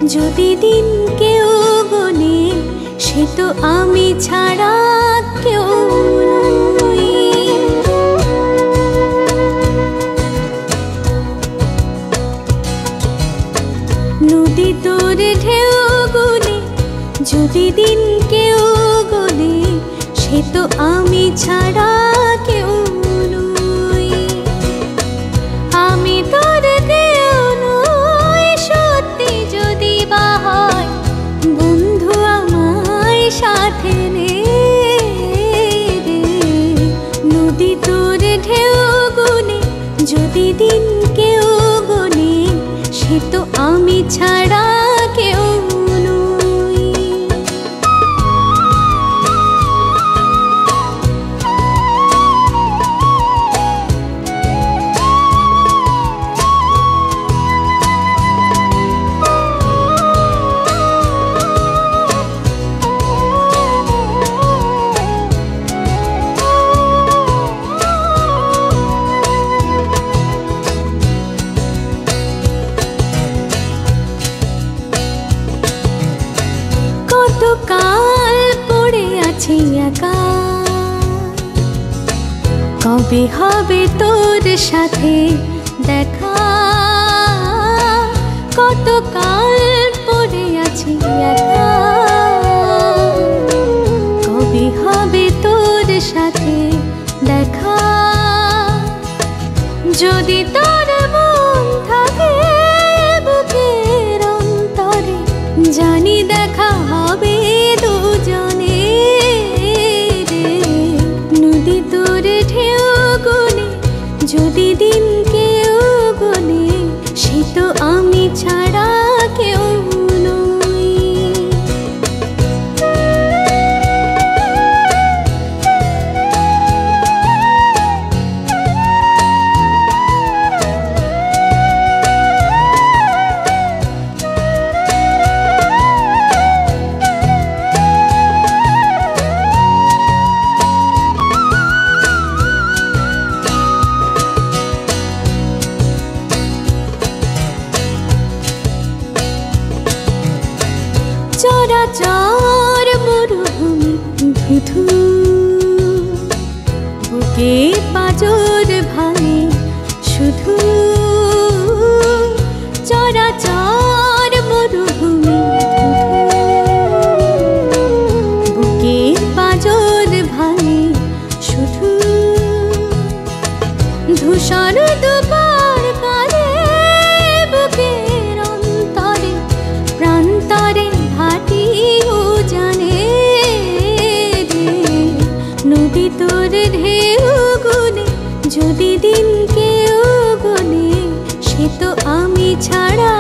যদি দিন কেউ গনে সে তো আমি ছাড়া কেউ নই। নদী তোর ঢেউ গুনে যদি দিন কেউ গনে সে তো আমি ছাড়া কেউ নই। আমি তোর কেউ নই সত্যি যদি বা হয় বন্ধু আমায় সাথে নে রে। নদী তোর ঢেউ গুনে যদি দিন কেউ গনে সে তো আমি ছাড়া কেউ নই। কতকাল পড়ে আছি একা, কবে হবে তোর সাথে দেখা। কতকাল পড়ে আছি একা, কবে হবে তোর সাথে দেখা। যদি তোর মন থাকে বুকের অন্তরে জানি দেখা হবে দুজনে রে। নদী তোর ঢেউ গুনে যদি দিন কেউ গনে সে তো আমি ছাড়া কেউ নই। চরাচর মরুভূমি ধুধু বুকে পাজর ভাঙে শুধু। চরাচর মরুভূমি ধুধু বুকে পাজর ভাঙে শুধু। ধূসর দুপার কালে বুকের অন্তরে প্রান্তরে ভাটি জানে রে। নদী তোর ঢেউ গুনে যদি দিন কেউ গনে সে তো আমি ছাড়া